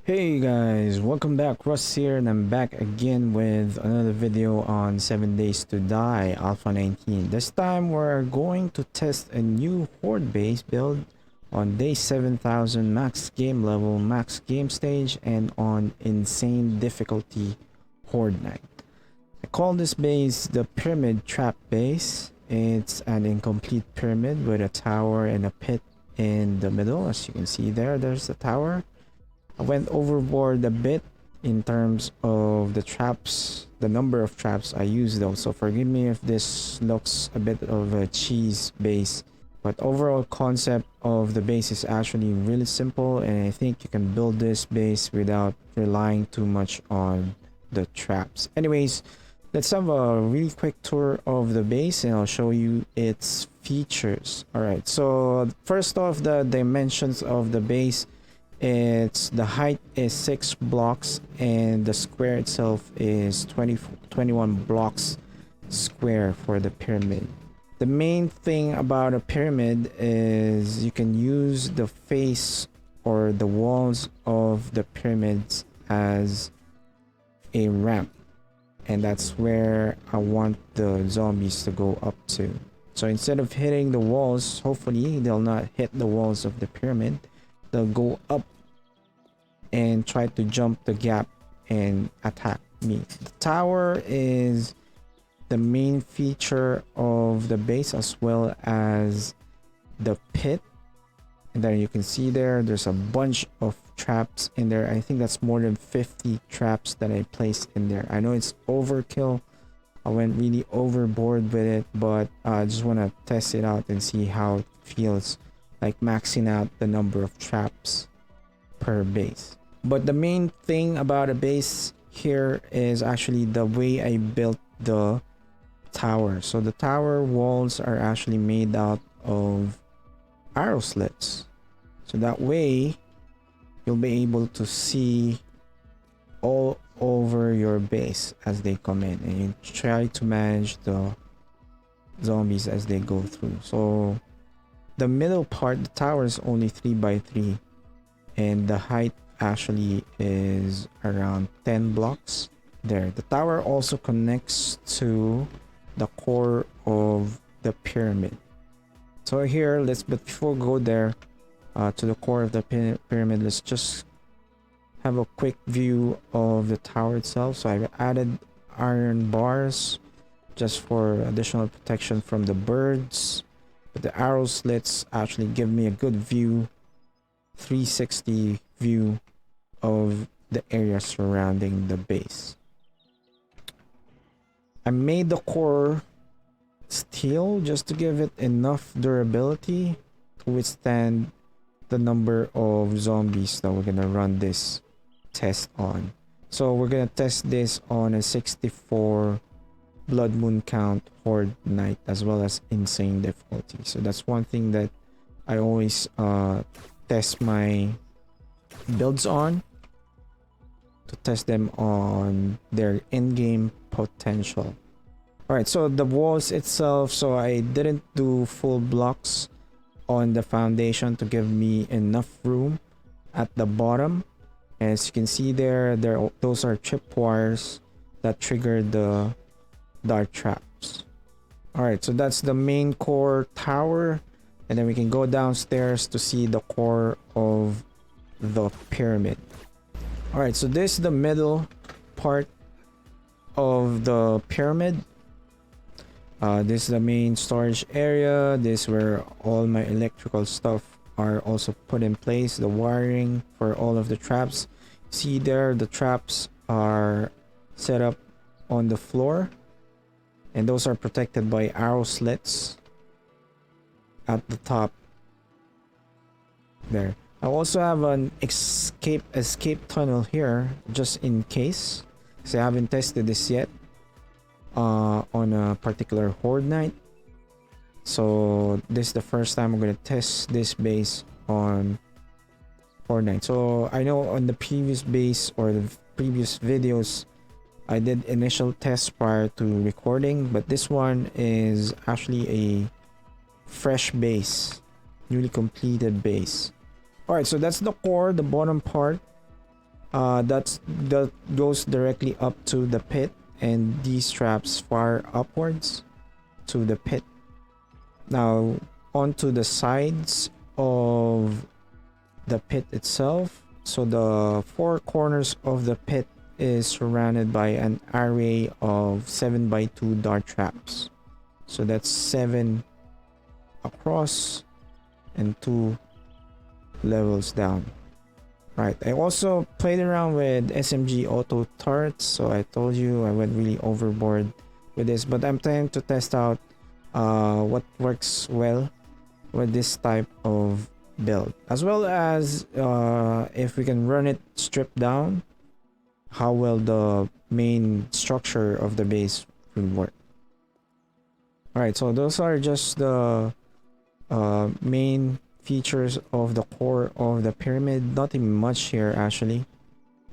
Hey guys, welcome back. Russ here, and I'm back again with another video on 7 Days to Die Alpha 19. This time we're going to test a new Horde base build on day 7000 max game level, max game stage, and on insane difficulty Horde night. I call this base the Pyramid Trap Base. It's an incomplete pyramid with a tower and a pit in the middle. As you can see there's the tower. I went overboard a bit in terms of the traps, the number of traps I used though, so forgive me if this looks a bit of a cheese base, but overall concept of the base is actually really simple, and I think you can build this base without relying too much on the traps. Anyways, let's have a really quick tour of the base and I'll show you its features. Alright, so first off, the dimensions of the base. The height is 6 blocks and the square itself is 21 blocks square for the pyramid. The main thing about a pyramid is you can use the face or the walls of the pyramids as a ramp, and that's where I want the zombies to go up to. So instead of hitting the walls, hopefully they'll not hit the walls of the pyramid. They'll go up and try to jump the gap and attack me. The tower is the main feature of the base, as well as the pit. And then you can see there's a bunch of traps in there. I think that's more than 50 traps that I placed in there. I know it's overkill. I went really overboard with it, but I just want to test it out and see how it feels like maxing out the number of traps per base. But the main thing about a base here is actually the way I built the tower. So the tower walls are actually made out of arrow slits, so that way you'll be able to see all over your base as they come in, and you try to manage the zombies as they go through. So the middle part, the tower, is only 3 by 3, and the height actually is around 10 blocks there. The tower also connects to the core of the pyramid. So here, but before we go there to the core of the pyramid, let's just have a quick view of the tower itself. So I've added iron bars just for additional protection from the birds, but the arrow slits actually give me a good view, 360 view of the area surrounding the base. I made the core steel just to give it enough durability to withstand the number of zombies that we're gonna run this test on. So we're gonna test this on a 64 blood moon count horde night, as well as insane difficulty. So that's one thing that I always test my builds on, to test them on their in-game potential. Alright, so the walls itself, so I didn't do full blocks on the foundation to give me enough room at the bottom. As you can see those are tripwires that trigger the dart traps. Alright, so that's the main core tower, and then we can go downstairs to see the core of the pyramid. Alright, so this is the middle part of the pyramid. This is the main storage area. This is where all my electrical stuff are also put in place. The wiring for all of the traps. See there, the traps are set up on the floor, and those are protected by arrow slits at the top there. I also have an escape tunnel here just in case, because I haven't tested this yet on a particular horde night. So this is the first time I'm going to test this base on horde night. So I know on the previous base or the previous videos I did initial tests prior to recording, but this one is actually a fresh base, newly completed base. Alright, so that's the core, the bottom part. that goes directly up to the pit, and these traps fire upwards to the pit. Now onto the sides of the pit itself. So the four corners of the pit is surrounded by an array of 7x2 dart traps. So that's 7 across and 2 levels down. Right, I also played around with SMG auto turrets, so I told you I went really overboard with this, but I'm trying to test out what works well with this type of build, as well as if we can run it stripped down, how well the main structure of the base will work. Alright, so those are just the main features of the core of the pyramid. Nothing much here actually.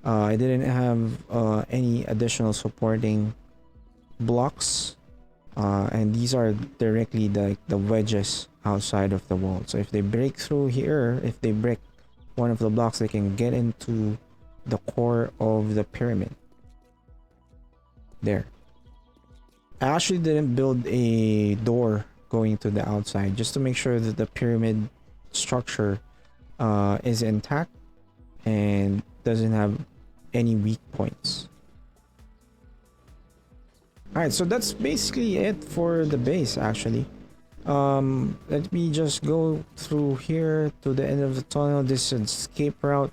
I didn't have any additional supporting blocks, and these are directly the wedges outside of the wall. So if they break through here, if they break one of the blocks, they can get into the core of the pyramid. There. I actually didn't build a door going to the outside, just to make sure that the pyramid structure is intact and doesn't have any weak points. Alright, so that's basically it for the base actually. Let me just go through here to the end of the tunnel. This is an escape route,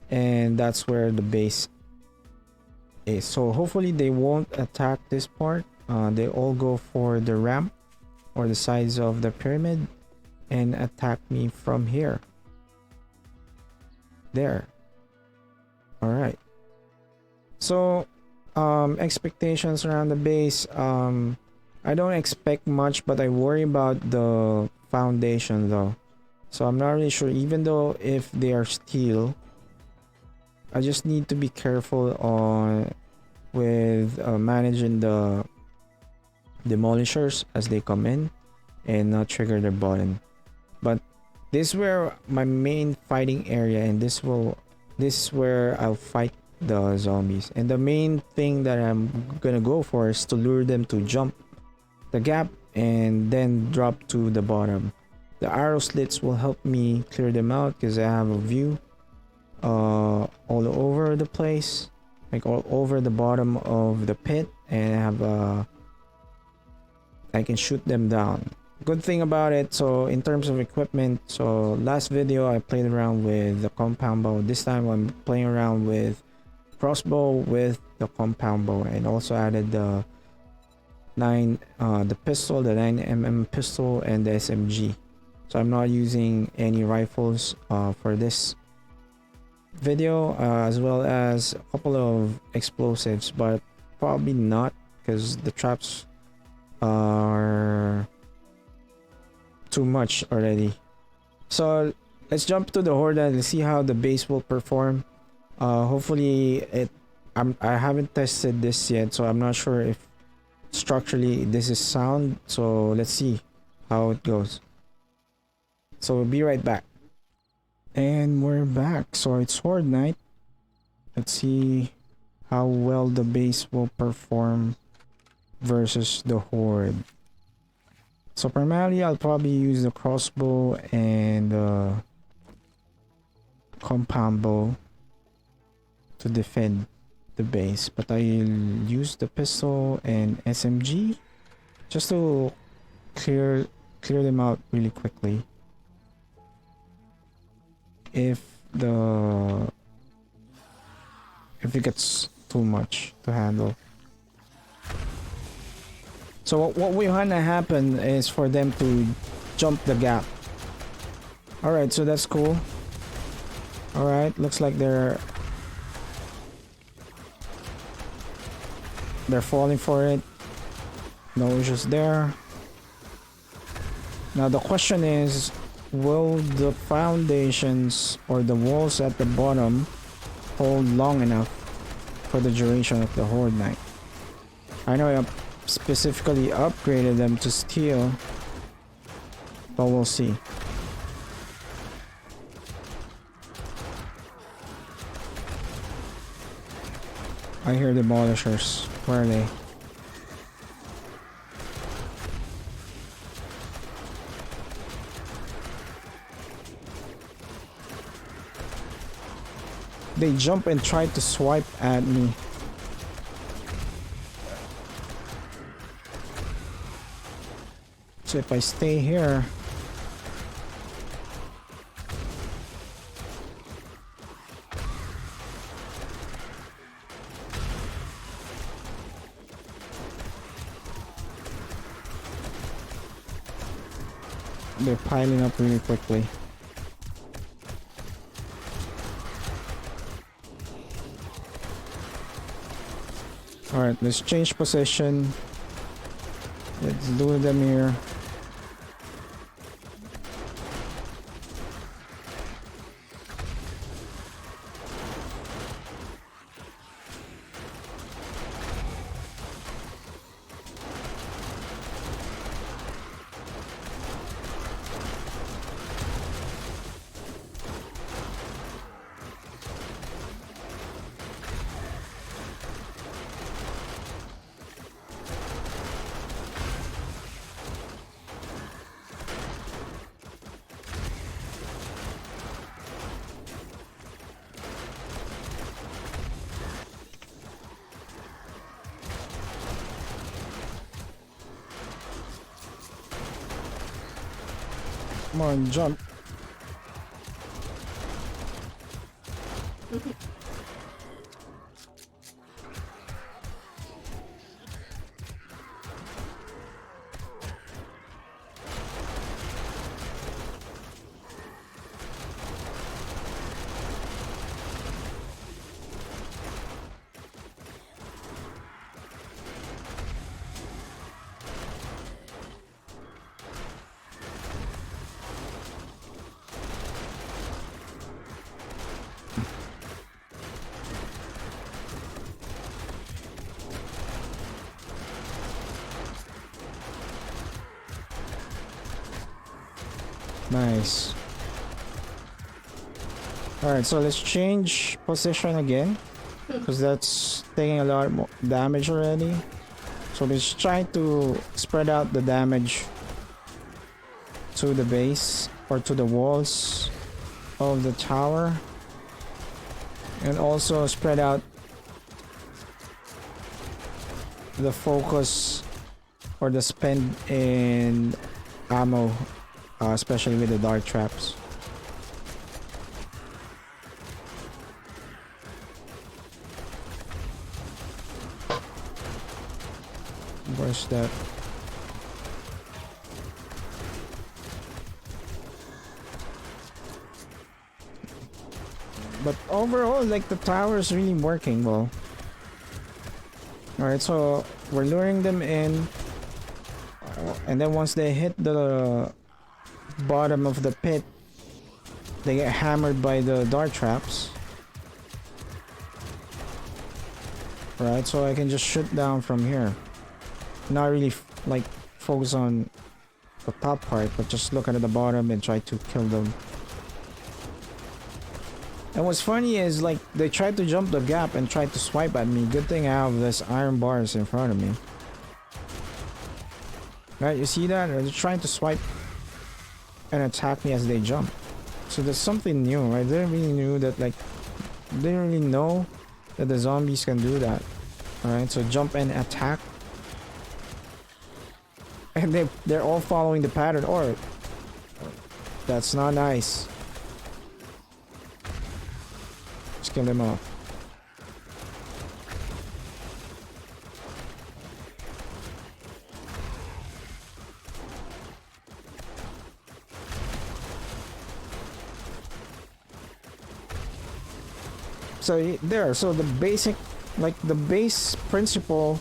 and that's where the base is. So hopefully they won't attack this part. They all go for the ramp or the sides of the pyramid and attack me from here. There. Alright. So expectations around the base, I don't expect much, but I worry about the foundation though. So I'm not really sure, even though if they are steel, I just need to be careful on with managing the demolishers as they come in and not trigger their button. But this is where my main fighting area, and this is where I'll fight the zombies. And the main thing that I'm gonna go for is to lure them to jump the gap and then drop to the bottom. The arrow slits will help me clear them out because I have a view all over the place, like all over the bottom of the pit, and I have I can shoot them down. Good thing about it, so in terms of equipment, so last video I played around with the compound bow. This time I'm playing around with crossbow with the compound bow, and also added the pistol, the 9mm pistol, and the SMG. So I'm not using any rifles for this video, as well as a couple of explosives, but probably not because the traps are too much already. So let's jump to the horde and see how the base will perform. Hopefully I haven't tested this yet, so I'm not sure if structurally this is sound. So let's see how it goes. So we'll be right back. And we're back. So it's horde night. Let's see how well the base will perform versus the horde. So primarily I'll probably use the crossbow and compound bow to defend the base, but I'll use the pistol and SMG just to clear them out really quickly if it gets too much to handle. So what will happen is for them to jump the gap. Alright, so that's cool. Alright, looks like they're falling for it. No issues there. Now the question is, will the foundations or the walls at the bottom hold long enough for the duration of the horde night? I know I specifically upgraded them to steel, but we'll see. I hear demolishers. Where are they? They jump and try to swipe at me. So if I stay here, they're piling up really quickly. Alright, let's change position. Let's lure them here. Come on, jump. Nice. Alright, so let's change position again, because that's taking a lot more damage already. So let's try to spread out the damage to the base or to the walls of the tower, and also spread out the focus or the spend in ammo, especially with the dart traps. Where's that? But overall, like, the tower is really working well. Alright, so we're luring them in, and then once they hit the bottom of the pit, they get hammered by the dart traps. Right, so I can just shoot down from here. Not really like focus on the top part, but just look at the bottom and try to kill them. And what's funny is, like, they tried to jump the gap and tried to swipe at me. Good thing I have this iron bars in front of me. Right, you see that? They're trying to swipe and attack me as they jump. So there's something new, right? They didn't really knew that, like, they didn't really know that the zombies can do that. Alright, so jump and attack. And they're all following the pattern. Or that's not nice. Just kill them off. So there, so the basic, like, the base principle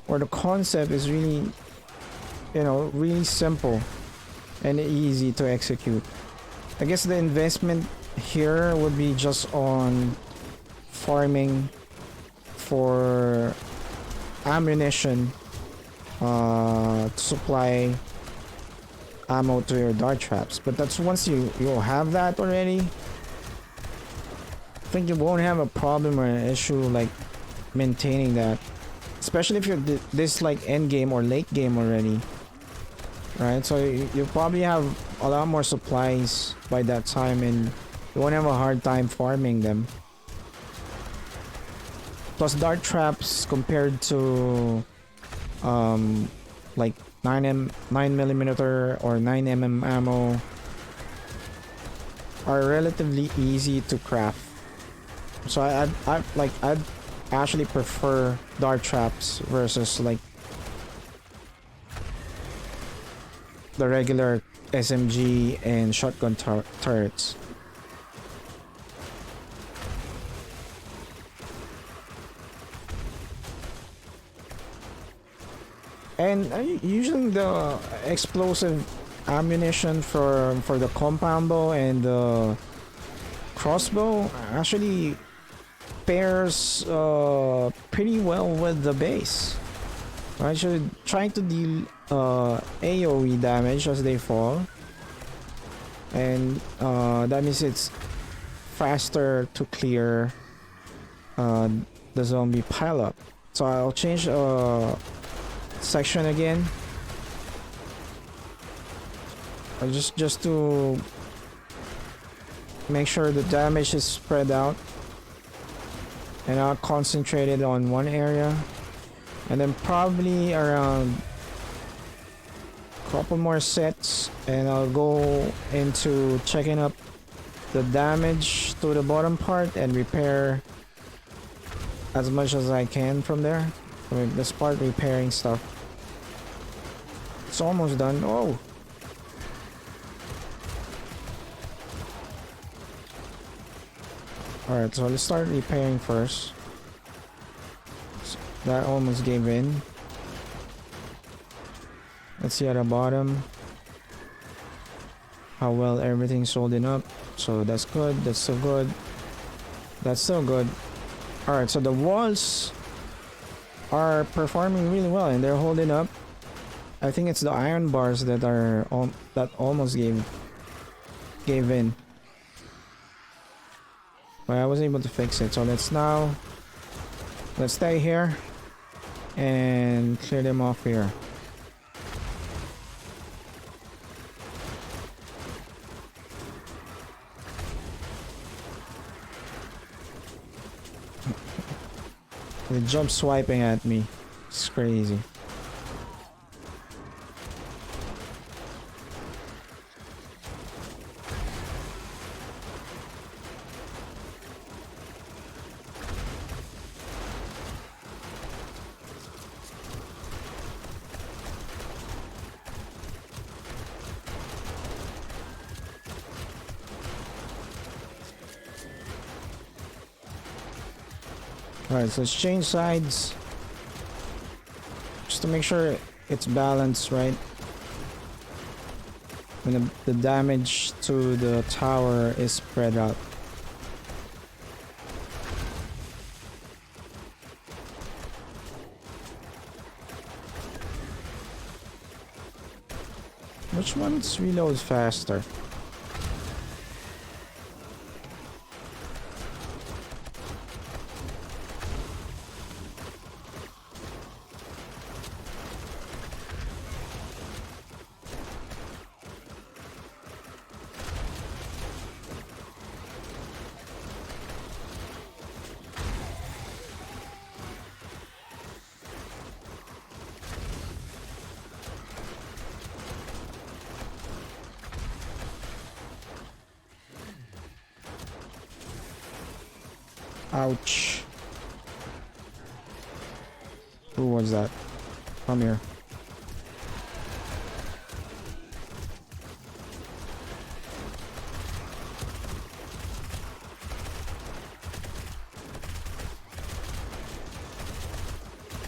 or the concept is really, you know, really simple and easy to execute. I guess the investment here would be just on farming for ammunition to supply ammo to your dart traps. But that's once you'll have that already, I think you won't have a problem or an issue like maintaining that, especially if you're this like end game or late game already, right? So you probably have a lot more supplies by that time, and you won't have a hard time farming them. Plus dart traps compared to like 9mm or 9mm ammo are relatively easy to craft. So I'd actually prefer dart traps versus like the regular SMG and shotgun turrets. And usually the explosive ammunition for the compound bow and the crossbow actually pairs pretty well with the base. Right, so trying to deal AoE damage as they fall, and that means it's faster to clear the zombie pileup. So I'll change section again, just to make sure the damage is spread out, and I'll concentrate it on one area, and then probably around a couple more sets, and I'll go into checking up the damage to the bottom part and repair as much as I can from there. I mean, this part repairing stuff. It's almost done. Oh! Alright, so let's start repairing first. So that almost gave in. Let's see at the bottom how well everything's holding up. So that's good, that's so good. That's so good. Alright, so the walls are performing really well and they're holding up. I think it's the iron bars that are that almost gave in. But I was able to fix it. So let's stay here and clear them off here. They jump swiping at me. It's crazy. Alright, so let's change sides just to make sure it's balanced, right? When the damage to the tower is spread out. Which one's reloads faster? Ouch. Who was that? Come here.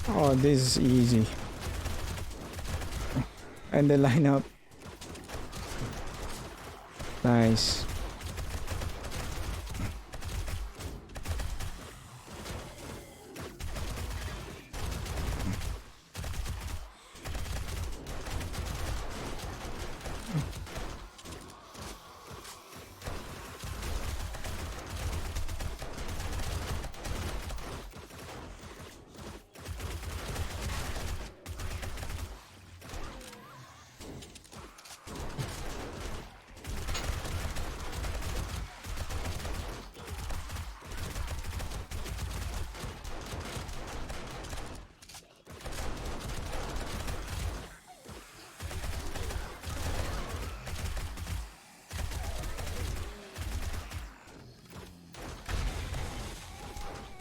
Oh, this is easy. And the lineup. Nice.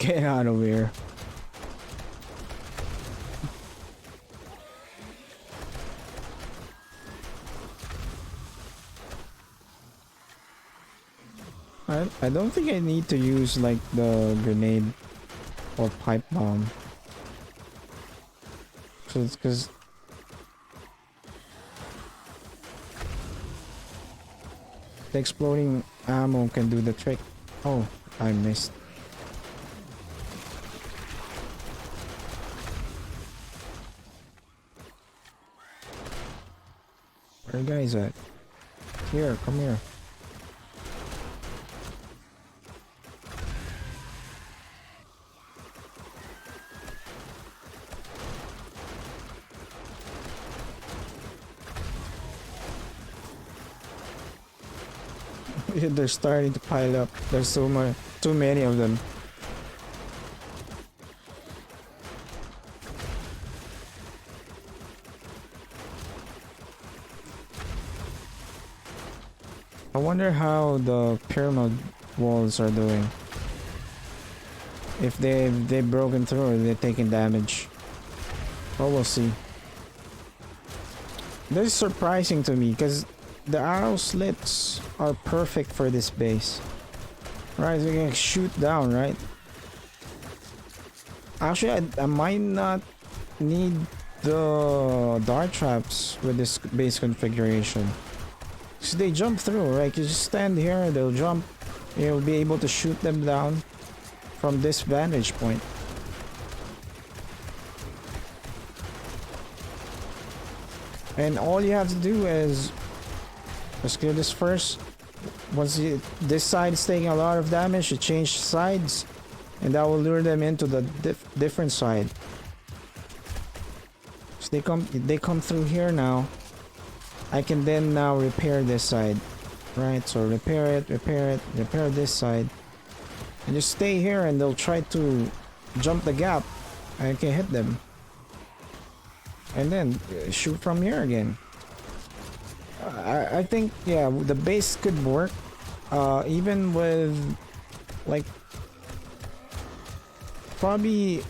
Get out of here. I don't think I need to use like the grenade or pipe bomb. Because the exploding ammo can do the trick. Oh, I missed. Where are you guys at? Here, come here. They're starting to pile up. There's too many of them. I wonder how the pyramid walls are doing. If they've broken through or they're taking damage. Well, we'll see. This is surprising to me because the arrow slits are perfect for this base. Right, so you can shoot down, right? Actually, I might not need the dart traps with this base configuration. So they jump through, right? You just stand here, they'll jump. You'll be able to shoot them down from this vantage point. And all you have to do is let's clear this first. Once this side is taking a lot of damage, you change sides, and that will lure them into the different side. So they come through here now. I can then now repair this side, right? So repair this side, and just stay here, and they'll try to jump the gap. I can hit them, and then shoot from here again. I think, yeah, the base could work even with like probably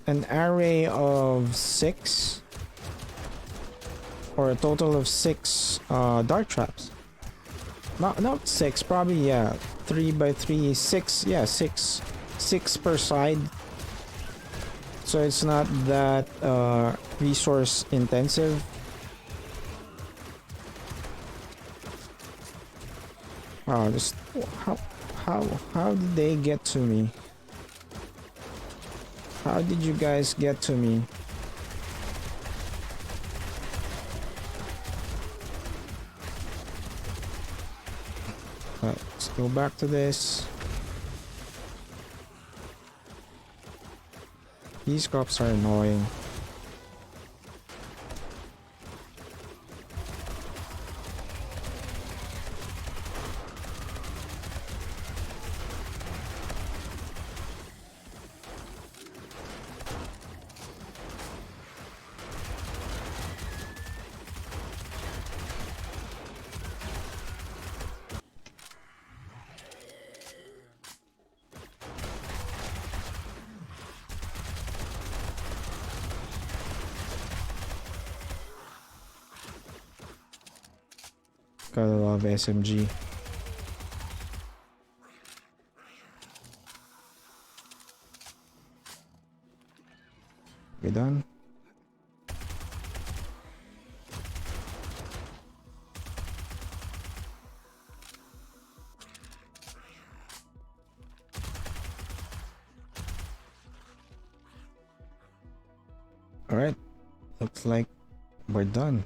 an array of 6 or a total of 6 dart traps. Not 6, probably, yeah, 3 by 3, 6, yeah, 6 per side, so it's not that resource intensive. Oh, just how did they get to me? How did you guys get to me? Let's go back to this. These cops are annoying. Gotta love SMG. We done? Alright, looks like we're done.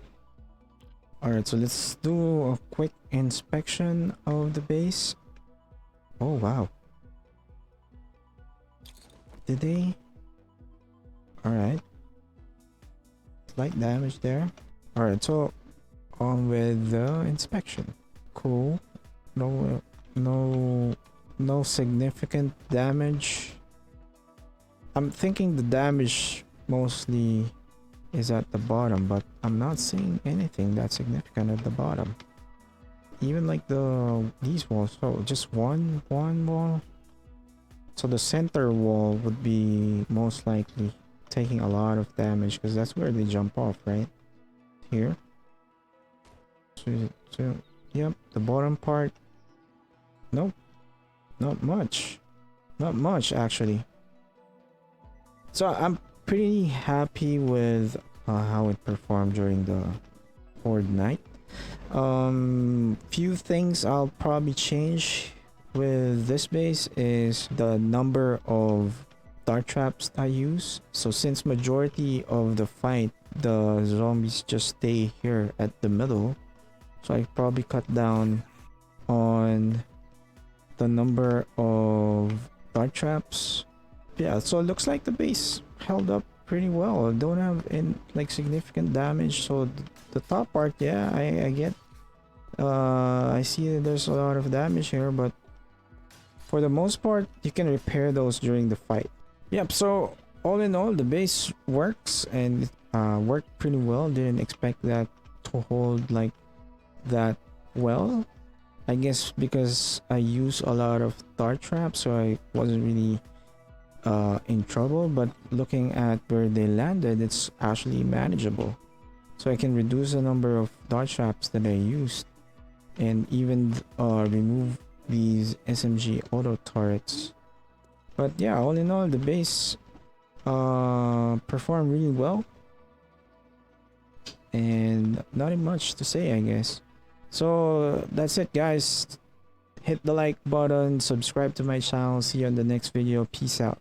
Alright, so let's do a quick inspection of the base. Oh wow. Did they? Alright. Slight damage there. Alright, so on with the inspection. Cool. No significant damage. I'm thinking the damage mostly is at the bottom, but I'm not seeing anything that significant at the bottom. Even like these walls. So just one wall. So the center wall would be most likely taking a lot of damage because that's where they jump off, right? Here. So yep, the bottom part. Nope. Not much. Not much actually. So I'm pretty happy with how it performed during the Horde night. Few things I'll probably change with this base is the number of dart traps I use. So since majority of the fight the zombies just stay here at the middle, so I probably cut down on the number of dart traps. Yeah, so it looks like the base held up pretty well. Don't have in like significant damage. So the top part, yeah, I get I see that there's a lot of damage here, but for the most part you can repair those during the fight. Yep, so all in all the base works and it worked pretty well. Didn't expect that to hold like that well. I guess because I use a lot of dart traps, so I wasn't really in trouble, but looking at where they landed, it's actually manageable. So I can reduce the number of dart traps that I used and even remove these SMG auto turrets. But yeah, all in all the base performed really well and not much to say, I guess. So that's it guys. Hit the like button, subscribe to my channel, see you on the next video. Peace out.